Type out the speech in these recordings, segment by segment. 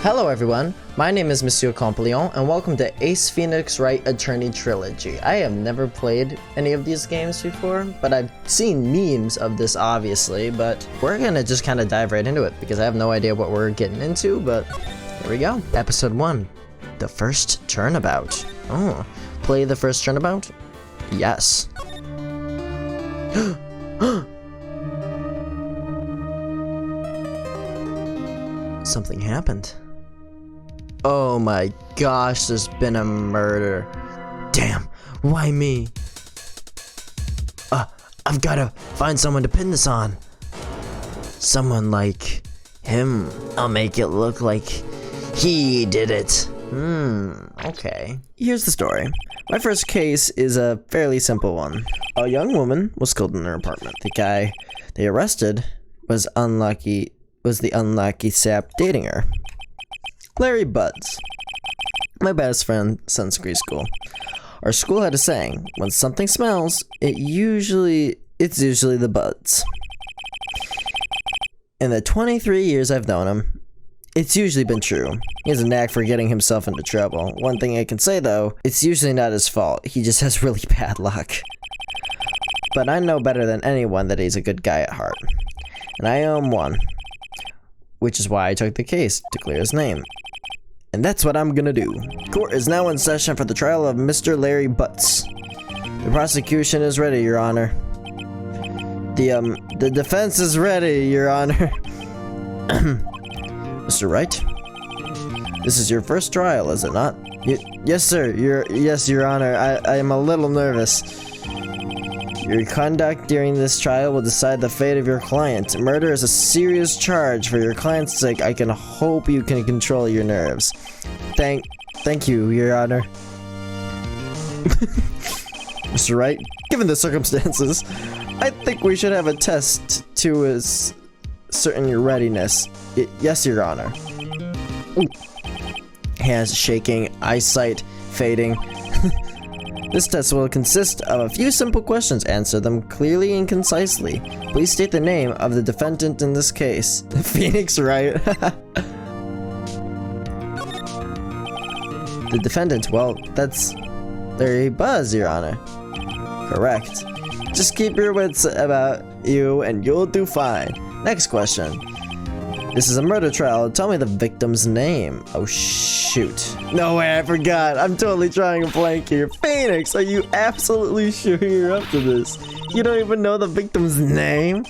Hello everyone, my name is Monsieur Compleon and welcome to Ace Phoenix Wright Attorney Trilogy. I have never played any of these games before, but I've seen memes of this obviously, but we're gonna just kind of dive right into it because I have no idea what we're getting into, but here we go. Episode 1, the first turnabout. Oh, play the first turnabout? Yes. Something happened. Oh my gosh, there's been a murder. Damn, why me? I've gotta find someone to pin this on. Someone like him. I'll make it look like he did it. Okay. Here's the story. My first case is a fairly simple one. A young woman was killed in her apartment. The guy they arrested was the unlucky sap dating her. Larry Buds, my best friend since grade school. Our school had a saying, when something smells, it's usually the buds. In the 23 years I've known him, it's usually been true. He has a knack for getting himself into trouble. One thing I can say though, it's usually not his fault. He just has really bad luck. But I know better than anyone that he's a good guy at heart. And I own one. Which is why I took the case, to clear his name. And that's what I'm gonna do. Court is now in session for the trial of Mr. Larry Butts. The prosecution is ready, Your Honor. The defense is ready, Your Honor. Mr. Wright? This is your first trial, is it not? Yes, sir. Yes, Your Honor. I am a little nervous. Your conduct during this trial will decide the fate of your client. Murder is a serious charge. For your client's sake, I can hope you can control your nerves. Thank you, Your Honor. Mr. Wright, given the circumstances, I think we should have a test to certain your readiness. Yes, Your Honor. Ooh. Hands shaking, eyesight fading. This test will consist of a few simple questions. Answer them clearly and concisely. Please state the name of the defendant in this case. Phoenix Wright. The defendant, well, that's Larry Buzz, Your Honor. Correct. Just keep your wits about you and you'll do fine. Next question. This is a murder trial. Tell me the victim's name. Oh, shoot. No way, I forgot. I'm totally trying a blank here. Phoenix, are you absolutely sure you're up to this? You don't even know the victim's name?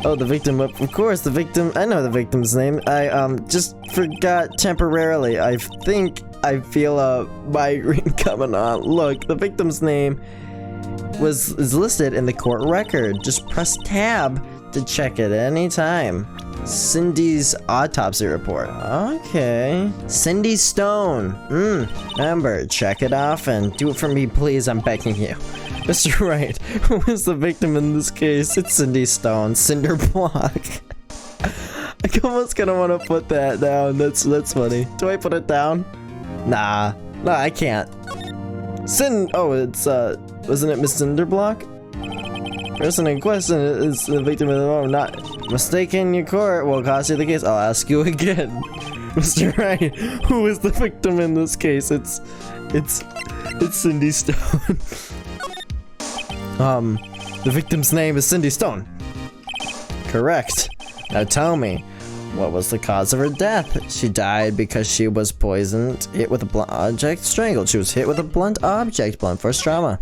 Oh, the victim, of course, the victim. I know the victim's name. I, just forgot temporarily. I think I feel a migraine coming on. Look, the victim's name is listed in the court record. Just press tab to check it anytime. Cindy's autopsy report. Okay. Cindy Stone. Remember, check it off and do it for me, please. I'm begging you. Mr. Wright, who is the victim in this case? It's Cindy Stone. Cinder block. I almost gonna want to put that down. That's funny. Do I put it down? Nah. No, I can't. Oh, it's, wasn't it Miss Cinderblock? Person in question is the victim of the wrong, not mistaken. Your court will cost you the case. I'll ask you again. Mr. Wright, who is the victim in this case? It's Cindy Stone. The victim's name is Cindy Stone. Correct. Now tell me, what was the cause of her death? She died because she was poisoned, hit with a blunt object, strangled. She was hit with a blunt object, blunt force trauma.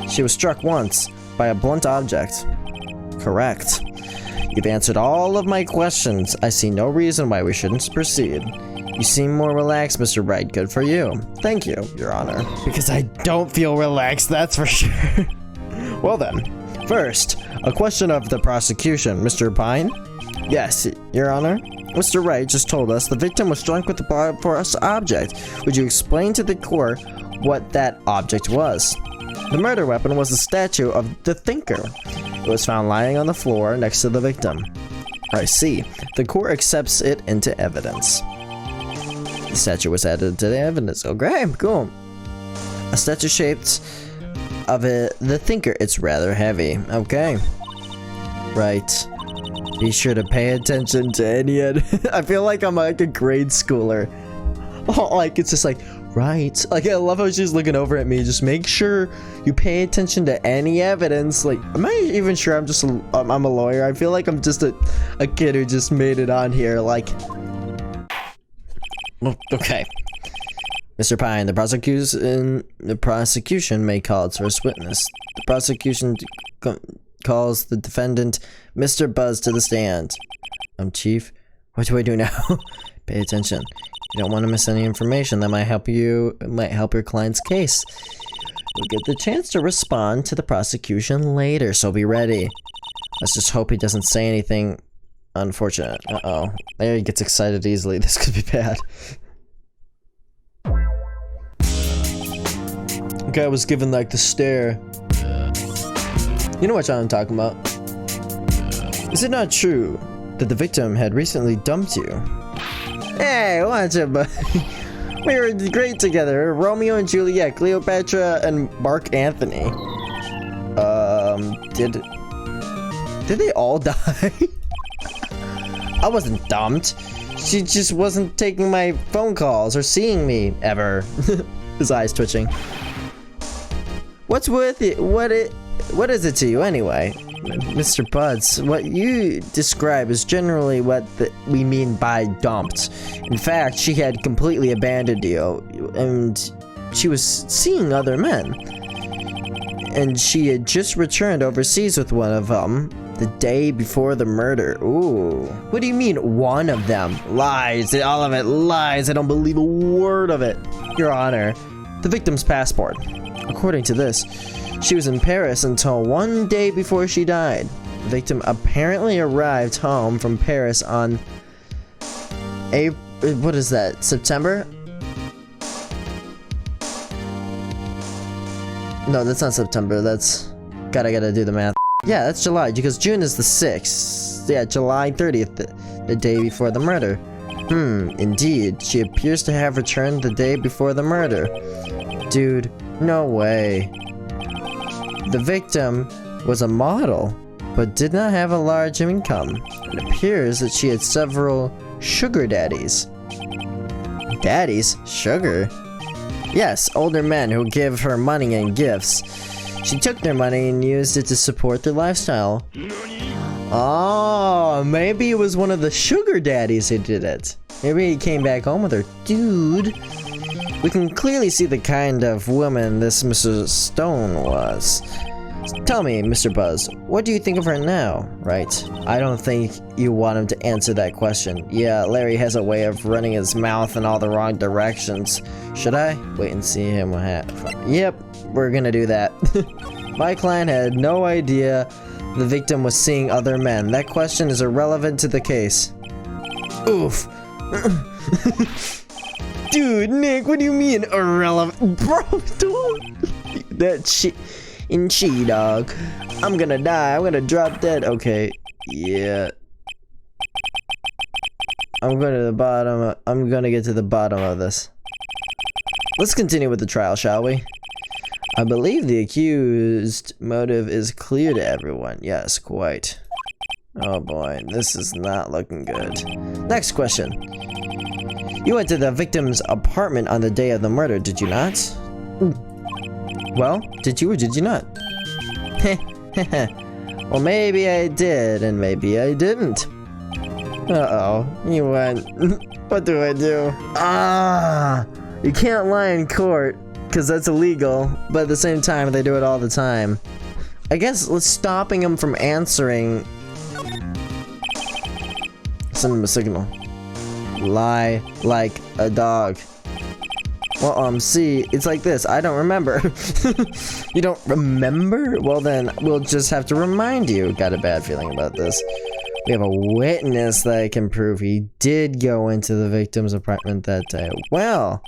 She was struck once by a blunt object. Correct. You've answered all of my questions. I see no reason why we shouldn't proceed. You seem more relaxed, Mr. Wright. Good for you. Thank you, Your Honor. Because I don't feel relaxed, that's for sure. Well then, first, a question of the prosecution. Mr. Pine? Yes, Your Honor. Mr. Wright just told us the victim was struck with a blunt force object. Would you explain to the court what that object was? The murder weapon was a statue of the Thinker. It was found lying on the floor next to the victim. I see. The court accepts it into evidence. The statue was added to the evidence. Okay, cool. A statue shaped of the Thinker. It's rather heavy. Okay. Right. Be sure to pay attention to any I feel like I'm like a grade schooler. Oh, like it's just like, right. Like I love how she's looking over at me. Just make sure you pay attention to any evidence. Like, am I even sure I'm just I'm a lawyer? I feel like I'm just a kid who just made it on here. Like, okay. Mr. Pine, the prosecution may call its first witness. The prosecution calls the defendant, Mr. Buzz, to the stand. Chief, what do I do now? Pay attention. You don't want to miss any information that might help your client's case. You'll get the chance to respond to the prosecution later, so be ready. Let's just hope he doesn't say anything unfortunate. Uh-oh. There he gets excited easily. This could be bad. Okay, I was given like the stare. You know what I'm talking about. Is it not true that the victim had recently dumped you? Hey, watch it, buddy. We were great together. Romeo and Juliet, Cleopatra, and Mark Anthony. Did they all die? I wasn't dumped. She just wasn't taking my phone calls or seeing me ever. His eyes twitching. What's with it? What is it to you anyway? Mr. Butts, what you describe is generally what we mean by dumped. In fact, she had completely abandoned you, and she was seeing other men. And she had just returned overseas with one of them the day before the murder. Ooh. What do you mean, one of them? Lies. All of it lies. I don't believe a word of it. Your Honor, the victim's passport. According to this, she was in Paris until one day before she died. The victim apparently arrived home from Paris on what is that, September? No, that's not September, that's... God, I gotta do the math. Yeah, that's July, because June is the 6th. Yeah, July 30th, the day before the murder. Indeed. She appears to have returned the day before the murder. Dude, no way. The victim was a model, but did not have a large income. It appears that she had several sugar daddies. Daddies? Sugar? Yes, older men who give her money and gifts. She took their money and used it to support their lifestyle. Oh, maybe it was one of the sugar daddies who did it. Maybe he came back home with her. Dude, we can clearly see the kind of woman this Mrs. Stone was. Tell me, Mr. Buzz, what do you think of her now, right? I don't think you want him to answer that question. Yeah, Larry has a way of running his mouth in all the wrong directions. Should I? Wait and see him. Yep, we're gonna do that. My client had no idea the victim was seeing other men. That question is irrelevant to the case. Oof. Dude, Nick, what do you mean irrelevant? Bro, don't. That shit. In chi, dog. I'm gonna die. I'm gonna drop dead. Okay. Yeah. I'm going to the bottom. I'm gonna get to the bottom of this. Let's continue with the trial, shall we? I believe the accused motive is clear to everyone. Yes, quite. Oh boy, this is not looking good. Next question. You went to the victim's apartment on the day of the murder, did you not? Well, did you or did you not? Well, maybe I did, and maybe I didn't. Uh-oh, you went. What do I do? You can't lie in court, because that's illegal, but at the same time, they do it all the time. I guess stopping him from answering... Send him a signal. Lie like a dog. Well, see, it's like this. I don't remember. You don't remember? Well, then, we'll just have to remind you. Got a bad feeling about this. We have a witness that can prove he did go into the victim's apartment that day. Well,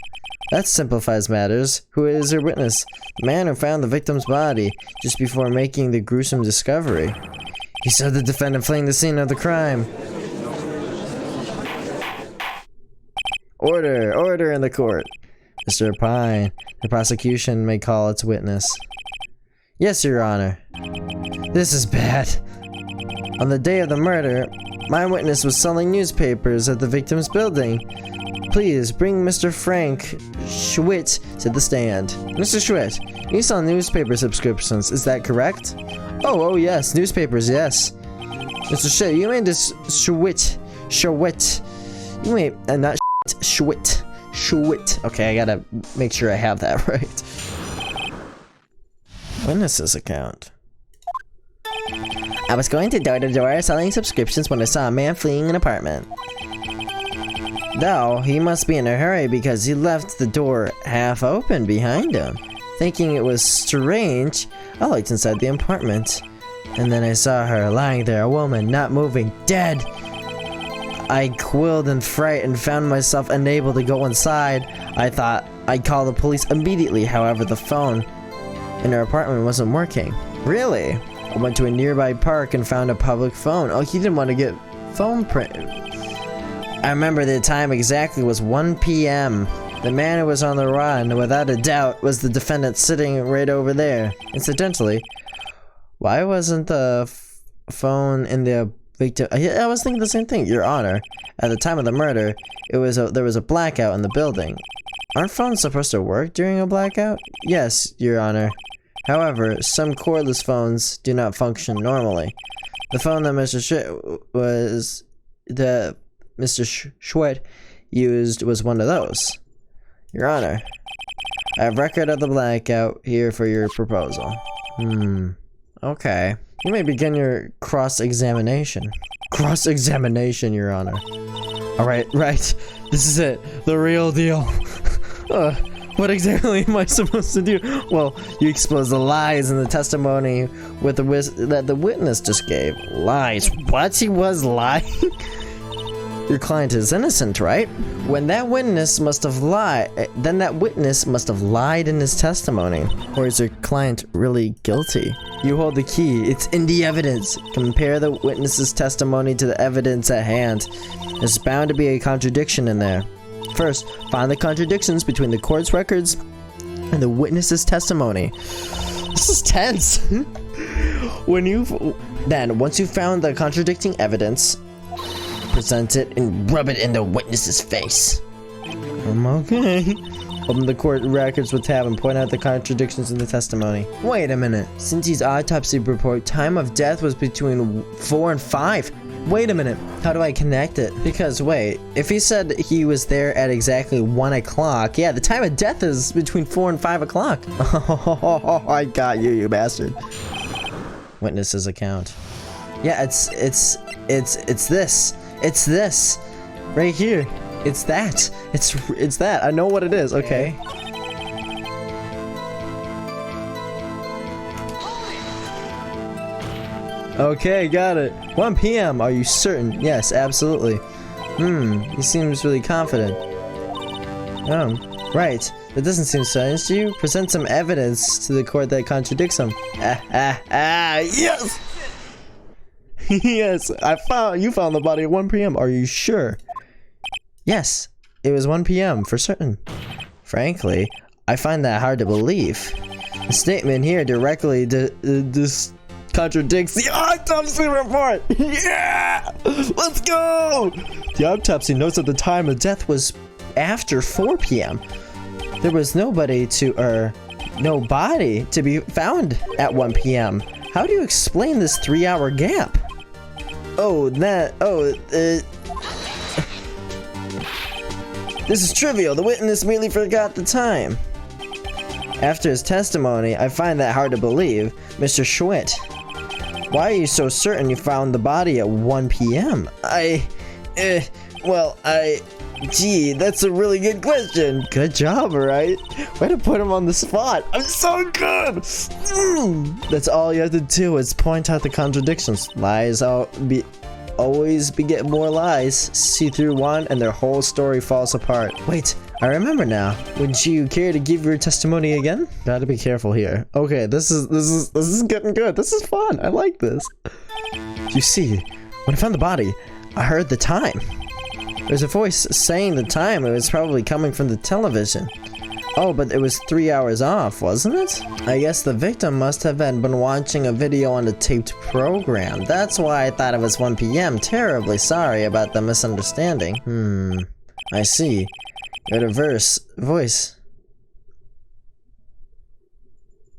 that simplifies matters. Who is your witness? The man who found the victim's body just before making the gruesome discovery. He saw the defendant fleeing the scene of the crime. Order in the court. Mr. Pine, the prosecution may call its witness. Yes, Your Honor. This is bad. On the day of the murder, My witness was selling newspapers at the victim's building. Please bring Mr. Frank Schwitt to the stand. Mr. Schwitt, you sell newspaper subscriptions, is that correct? Oh yes, newspapers, yes. Mr. Schwitt, you made this Schwitt. You made, not Schwitt. Okay, I gotta make sure I have that right. Witness's account. I was going to door to door selling subscriptions when I saw a man fleeing an apartment. Though, he must be in a hurry because he left the door half open behind him. Thinking it was strange, I looked inside the apartment. And then I saw her lying there, a woman, not moving, dead. I quilled in fright and found myself unable to go inside. I thought I'd call the police immediately, however the phone in her apartment wasn't working. Really? I went to a nearby park and found a public phone. Oh, he didn't want to get phone print. I remember the time exactly was 1 p.m. The man who was on the run, without a doubt, was the defendant sitting right over there. Incidentally, why wasn't the phone in the victim? I was thinking the same thing, Your Honor. At the time of the murder, there was a blackout in the building. Aren't phones supposed to work during a blackout? Yes, Your Honor. However, some cordless phones do not function normally. The phone that Mr. Schwitt used was one of those. Your Honor, I have record of the blackout here for your proposal. Okay. You may begin your cross-examination. Cross-examination, Your Honor. Alright, right. This is it. The real deal. What exactly am I supposed to do? Well, you expose the lies in the testimony with that the witness just gave. Lies? What? He was lying? Your client is innocent, right? When that witness must have lied, then that witness must have lied in his testimony. Or is your client really guilty? You hold the key. It's in the evidence. Compare the witness's testimony to the evidence at hand. There's bound to be a contradiction in there. First, find the contradictions between the court's records and the witness's testimony. This is tense. Once you've found the contradicting evidence, present it and rub it in the witness's face. Okay. Open the court records with tab and point out the contradictions in the testimony. Wait a minute. Since his autopsy report, time of death was between 4 and 5. Wait a minute, how do I connect it? Because wait, if he said he was there at exactly 1 o'clock, yeah, the time of death is between 4 and 5 o'clock. Oh, I got you, you bastard. Witness's account. Yeah, it's this. It's this. Right here. It's that. It's that. I know what it is, okay. Okay, got it. 1 p.m. Are you certain? Yes, absolutely. He seems really confident. Oh, right. That doesn't seem strange to you. Present some evidence to the court that contradicts him. Yes! Yes, you found the body at 1 p.m. Are you sure? Yes, it was 1 p.m. for certain. Frankly, I find that hard to believe. The statement here directly contradicts the autopsy report! Yeah! Let's go! The autopsy notes that the time of death was after 4 p.m. There was no body to be found at 1 p.m. How do you explain this 3-hour gap? This is trivial. The witness merely forgot the time. After his testimony, I find that hard to believe. Mr. Schwitt, why are you so certain you found the body at 1 p.m.? Gee, that's a really good question. Good job, alright? Way to put him on the spot. I'm so good! That's all you have to do is point out the contradictions. Lies always beget more lies. See through one and their whole story falls apart. Wait, I remember now. Would you care to give your testimony again? Gotta be careful here. Okay, this is getting good. This is fun. I like this. You see, when I found the body, I heard the time. There's a voice saying the time. It was probably coming from the television. Oh, but it was 3 hours off, wasn't it? I guess the victim must have been watching a video on the taped program. That's why I thought it was 1 p.m. Terribly sorry about the misunderstanding. I see. You had a voice.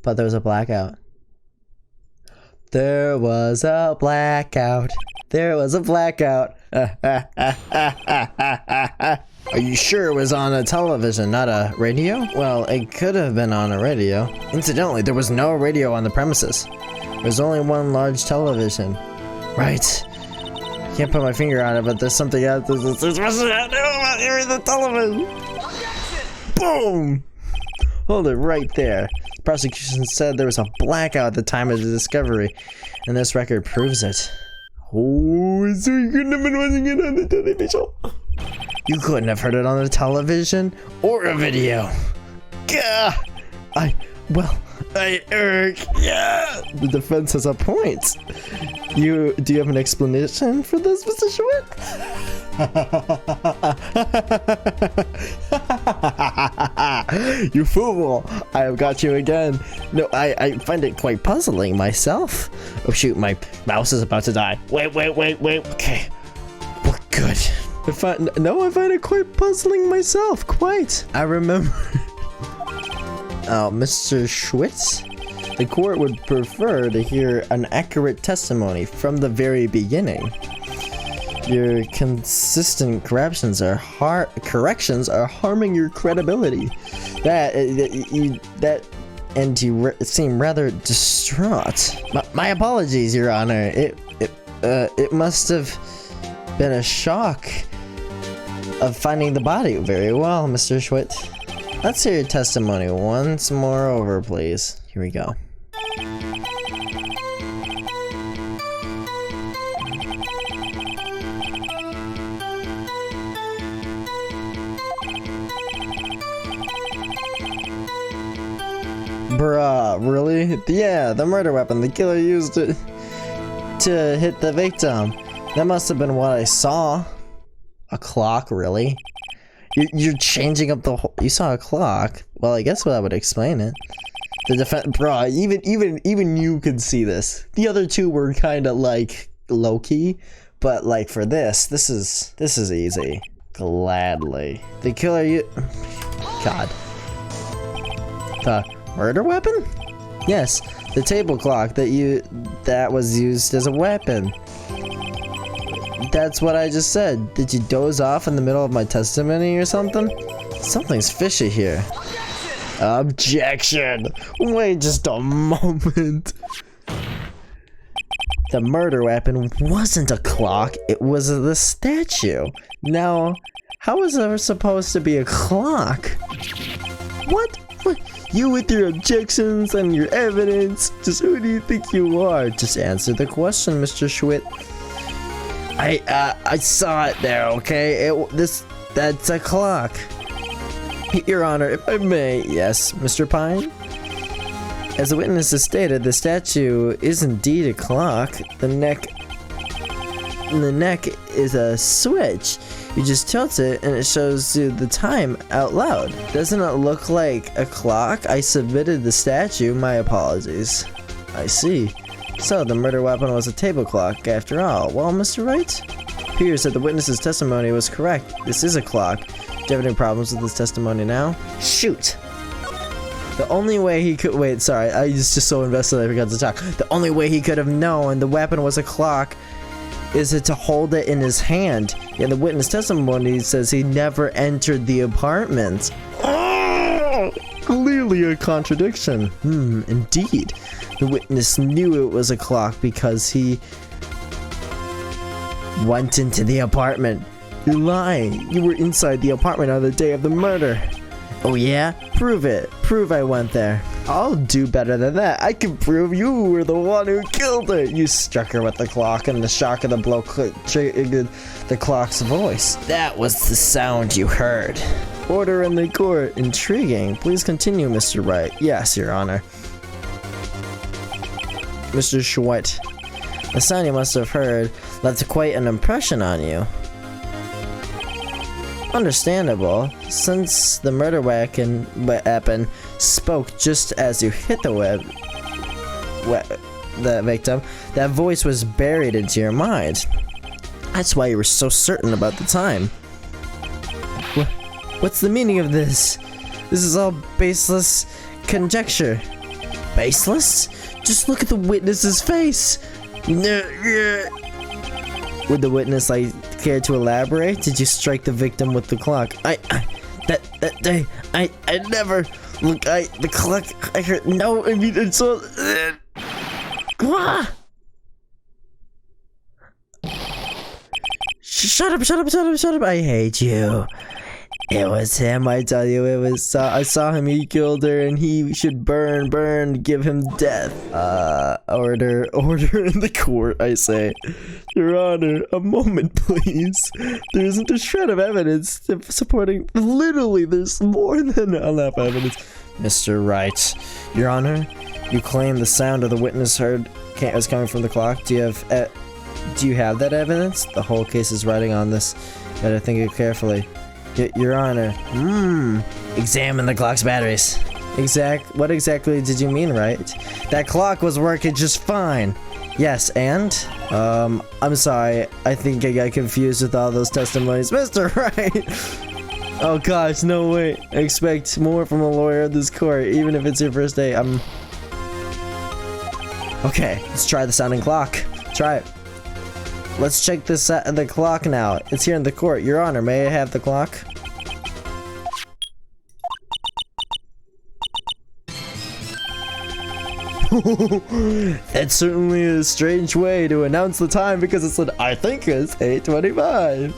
But there was a blackout. There was a blackout. There was a blackout. Are you sure it was on a television, not a radio? Well, it could have been on a radio. Incidentally, there was no radio on the premises. There's only one large television. Right. Can't put my finger on it, but there's something else. There's the television. Boom! Hold it right there. The prosecution said there was a blackout at the time of the discovery, and this record proves it. Oh, so you couldn't have been watching it on the television? You couldn't have heard it on the television or a video. Gah! Yeah! The defense has a point. Do you have an explanation for this, Mr. Schmidt? You fool! I have got you again. No, I find it quite puzzling myself. Oh shoot, my mouse is about to die. Wait. Okay, we're good. I find it quite puzzling myself. Quite. I remember. Oh, Mr. Schwitz? The court would prefer to hear an accurate testimony from the very beginning. Your consistent corrections are harming your credibility. And you seem rather distraught. My apologies, Your Honor. It must have been a shock of finding the body. Very well, Mr. Schwitz. Let's hear your testimony once more over, please. Here we go. Bruh, really? Yeah, the murder weapon. The killer used it to hit the victim. That must have been what I saw. A clock, really? You're changing up the whole. You saw a clock. Well, I guess that would explain it. The defense, bruh. Even you could see this. The other two were kind of like low key, but like for this is easy. Gladly, the killer. God. The murder weapon? Yes, the table clock that was used as a weapon. That's what I just said. Did you doze off in the middle of my testimony or something? Something's fishy here. Objection! Wait just a moment. The murder weapon wasn't a clock, it was the statue. Now, how was there supposed to be a clock? What? You with your objections and your evidence? Just who do you think you are? Just answer the question, Mr. Schwitt. I saw it there, okay? That's a clock. Your Honor, if I may. Yes, Mr. Pine? As the witness has stated, the statue is indeed a clock. The neck is a switch. You just tilt it and it shows you the time out loud. Doesn't it look like a clock? I submitted the statue, my apologies. I see. So the murder weapon was a table clock after all. Well, Mr. Wright? Appears that the witness's testimony was correct. This is a clock. Do you have any problems with this testimony now? Shoot! The only way he could- wait, sorry, I was just so invested I forgot to talk. The only way he could have known the weapon was a clock is it to hold it in his hand. In the witness testimony says he never entered the apartment. Oh, clearly a contradiction. Indeed. The witness knew it was a clock because he went into the apartment. You're lying. You were inside the apartment on the day of the murder. Oh yeah? Prove it. Prove I went there. I'll do better than that. I can prove you were the one who killed her. You struck her with the clock and the shock of the blow triggered the clock's voice. That was the sound you heard. Order in the court. Intriguing. Please continue, Mr. Wright. Yes, Your Honor. Mr. Schwett, the sound you must have heard left quite an impression on you. Understandable, since the murder weapon spoke just as you hit the victim, that voice was buried into your mind. That's why you were so certain about the time. What's the meaning of this? This is all baseless conjecture. Baseless? Just look at the witness's face. Would the witness care to elaborate? Did you strike the victim with the clock? That day, I never. Look, the clock. I heard. No, I mean it's all. Shut up! I hate you. It was him, I tell you, it was, I saw him, he killed her, and he should burn, give him death. Order in the court, I say. Your Honor, a moment, please. There isn't a shred of evidence supporting, literally, there's more than enough evidence. Mr. Wright, Your Honor, you claim the sound of the witness heard was coming from the clock. Do you have that evidence? The whole case is riding on this. Better think it carefully. Your Honor. Examine the clock's batteries. What exactly did you mean, Wright? That clock was working just fine. Yes, and? I'm sorry. I think I got confused with all those testimonies. Mr. Wright! Oh gosh, no way. I expect more from a lawyer at this court, even if it's your first day. Okay, let's try the sounding clock. Try it. Let's check the clock now. It's here in the court. Your Honor, may I have the clock? That's certainly a strange way to announce the time because it said, I think it's 8:25.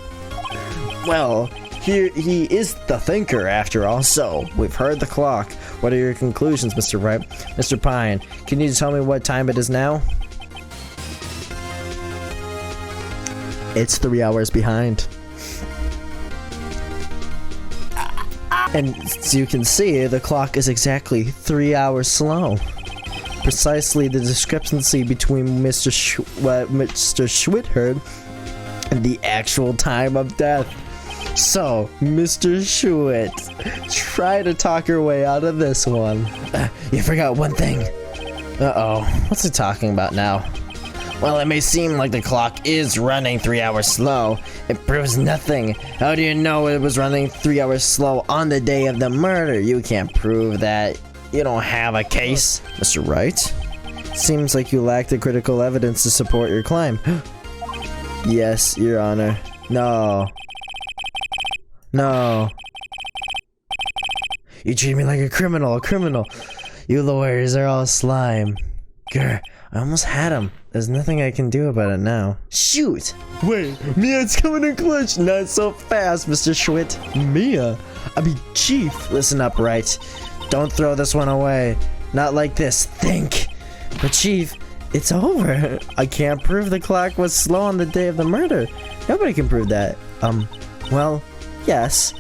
Well, he is the thinker after all, so we've heard the clock. What are your conclusions, Mr. Wright? Mr. Pine, can you tell me what time it is now? It's 3 hours behind. And as you can see, the clock is exactly 3 hours slow. Precisely the discrepancy between Mr. Schwitt heard and the actual time of death. So, Mr. Schwitt, try to talk your way out of this one. You forgot one thing. Uh-oh, what's he talking about now? Well, it may seem like the clock is running 3 hours slow. It proves nothing. How do you know it was running 3 hours slow on the day of the murder? You can't prove that. You don't have a case. Mr. Wright? Seems like you lack the critical evidence to support your claim. Yes, Your Honor. No. You treat me like a criminal. You lawyers are all slime. Grr, I almost had him. There's nothing I can do about it now. Shoot! Wait, Mia's coming in clutch. Not so fast, Mr. Schwitt. Mia? I mean, Chief. Listen up, Wright. Don't throw this one away. Not like this. Think. But Chief, it's over. I can't prove the clock was slow on the day of the murder. Nobody can prove that. Well, yes.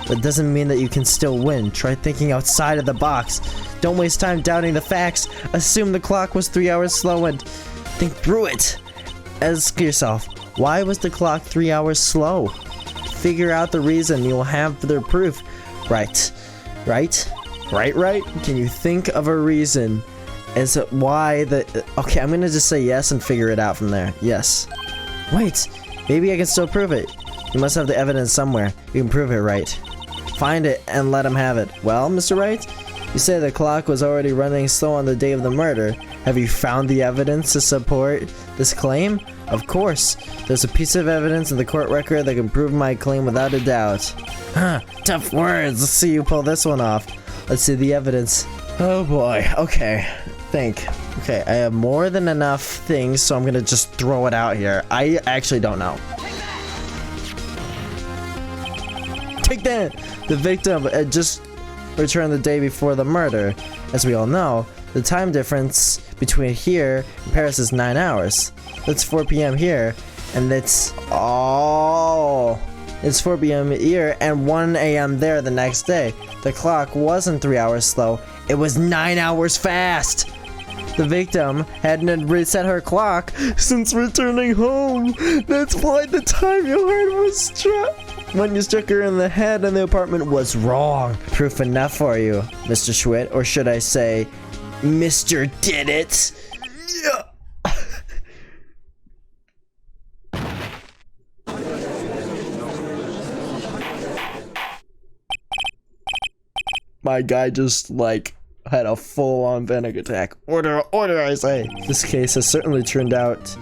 That doesn't mean that you can still win. Try thinking outside of the box. Don't waste time doubting the facts. Assume the clock was 3 hours slow and think through it. Ask yourself, why was the clock 3 hours slow? Figure out the reason. You'll have the proof. Right? Can you think of a reason as to why the... Okay, I'm gonna just say yes and figure it out from there. Yes. Wait, maybe I can still prove it. You must have the evidence somewhere. You can prove it, Wright. Find it and let him have it. Well, Mr. Wright, you say the clock was already running slow on the day of the murder. Have you found the evidence to support this claim? Of course. There's a piece of evidence in the court record that can prove my claim without a doubt. Huh, tough words. Let's see you pull this one off. Let's see the evidence. Oh boy. Okay. Think. Okay, I have more than enough things, so I'm gonna just throw it out here. I actually don't know. Take that! The victim had just returned the day before the murder. As we all know, the time difference between here and Paris is 9 hours. That's 4 p.m. here, and it's... Oh! It's 4 p.m. here and 1 a.m. there the next day. The clock wasn't 3 hours slow. It was 9 hours fast! The victim hadn't reset her clock since returning home. That's why the time you heard was struck. When you struck her in the head in the apartment was wrong. Proof enough for you, Mr. Schwitt, or should I say, Mr. Did It? Yeah. My guy just like had a full-on panic attack. Order, order, I say. This case has certainly turned out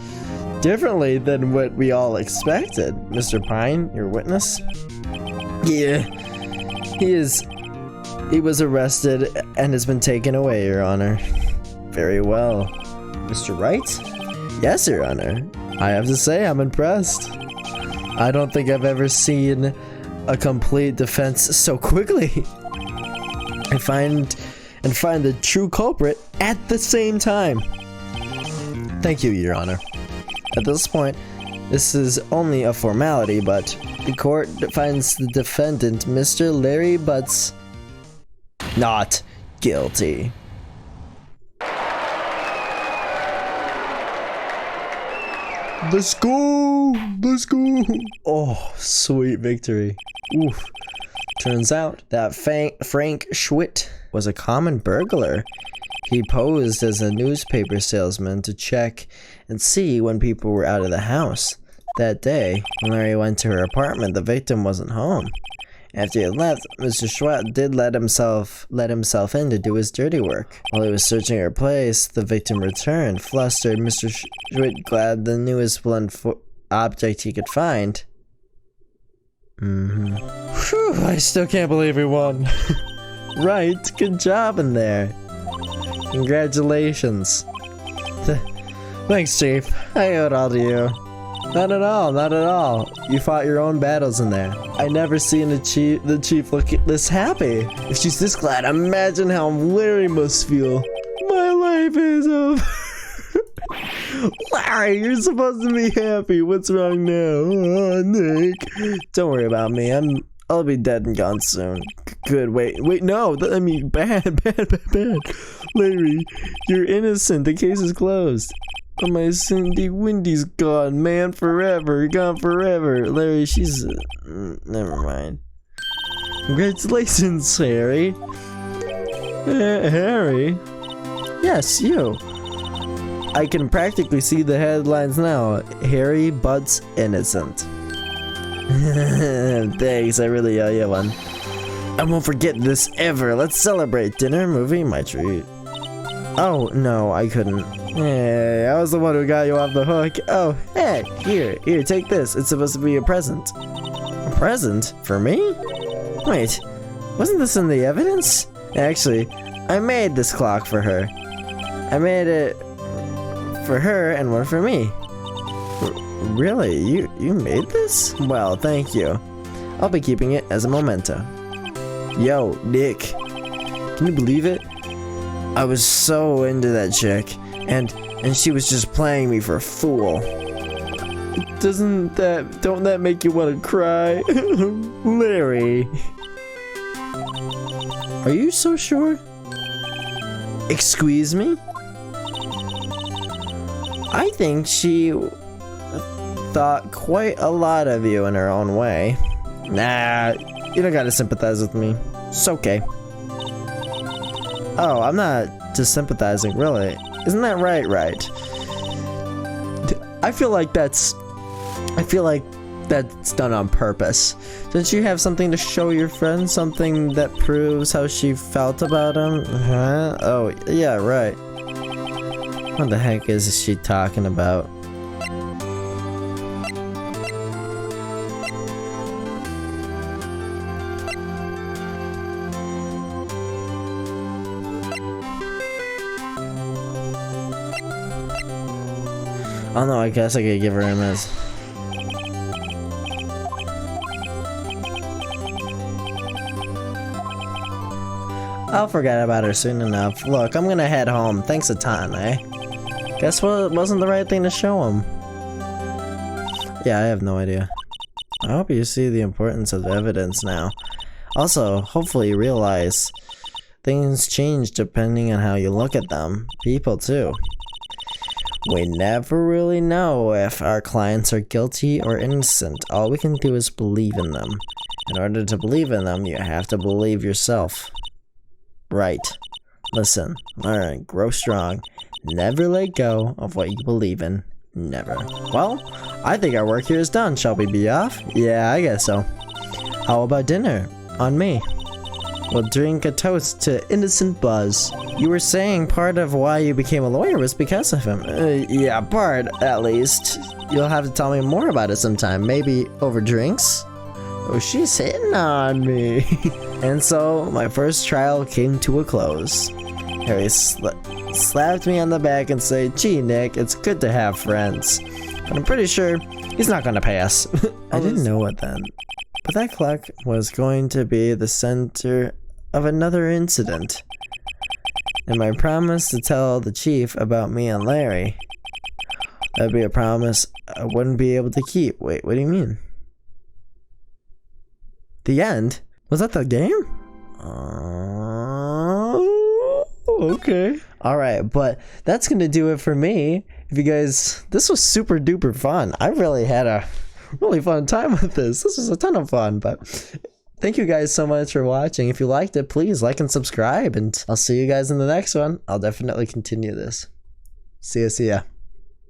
differently than what we all expected. Mr. Pine, your witness? Yeah, he was arrested and has been taken away, Your Honor. Very well. Mr. Wright? Yes, Your Honor. I have to say, I'm impressed. I don't think I've ever seen a complete defense so quickly. I find the true culprit at the same time. Thank you, Your Honor. At this point, this is only a formality, but the court finds the defendant, Mr. Larry Butts, not guilty. Let's go! Let's go! Oh, sweet victory. Oof. Turns out that Frank Schwitt was a common burglar. He posed as a newspaper salesman to check and see when people were out of the house. That day, when Larry went to her apartment, the victim wasn't home. After he had left, Mr. Schwitt did let himself in to do his dirty work. While he was searching her place, the victim returned. Flustered, Mr. Schwitt grabbed the newest blunt object he could find. Whew, I still can't believe we won. Right, good job in there. Congratulations. Thanks, Chief. I owe it all to you. Not at all, not at all. You fought your own battles in there. I never seen the chief look this happy. If she's this glad, imagine how Larry must feel. My life is over. Larry, you're supposed to be happy. What's wrong now? Oh, Nick. Don't worry about me. I'll be dead and gone soon. Good. Wait. No. I mean, bad. Larry, you're innocent. The case is closed. But my Cindy Wendy's gone, man, forever. Gone forever. Larry, she's... never mind. Congratulations, Harry. Harry? Yes, you. I can practically see the headlines now. Harry Butts innocent. Thanks, I really owe you one. I won't forget this ever. Let's celebrate. Dinner, movie, my treat. Oh, no, I couldn't. Hey, I was the one who got you off the hook. Oh, hey, here, take this. It's supposed to be a present. A present? For me? Wait, wasn't this in the evidence? Actually, I made this clock for her. I made it for her and one for me. Really? You made this? Well, thank you. I'll be keeping it as a memento. Yo, Nick. Can you believe it? I was so into that chick, and she was just playing me for a fool. Don't that make you want to cry? Larry. Are you so sure? Excuse me? I think she thought quite a lot of you in her own way. Nah, you don't gotta sympathize with me. It's okay. Oh, I'm not just sympathizing, really. Isn't that right? I feel like that's done on purpose. Didn't you have something to show your friend? Something that proves how she felt about him? Huh? Oh, yeah, right. What the heck is she talking about? Oh no, I guess I could give her a miss. I'll forget about her soon enough. Look, I'm gonna head home. Thanks a ton, eh? Guess what? It wasn't the right thing to show him. Yeah, I have no idea. I hope you see the importance of evidence now. Also, hopefully you realize things change depending on how you look at them. People too. We never really know if our clients are guilty or innocent. All we can do is believe in them. In order to believe in them, you have to believe yourself. Right. Listen, learn, grow strong. Never let go of what you believe in. Never. Well, I think our work here is done. Shall we be off? Yeah, I guess so. How about dinner? On me. We'll drink a toast to Innocent Buzz. You were saying part of why you became a lawyer was because of him. Yeah, part, at least. You'll have to tell me more about it sometime. Maybe over drinks? Oh, she's hitting on me. And so, my first trial came to a close. Harry slapped me on the back and said, "Gee, Nick, it's good to have friends." But I'm pretty sure he's not gonna pass. I didn't know it then. But that clock was going to be the center of another incident. And my promise to tell the chief about me and Larry. That'd be a promise I wouldn't be able to keep. Wait, what do you mean? The end? Was that the game? Okay. Alright, but that's gonna do it for me. If you guys, this was super duper fun. I really had a really fun time with this. This was a ton of fun, but thank you guys so much for watching. If you liked it, please like and subscribe, and I'll see you guys in the next one. I'll definitely continue this. See ya.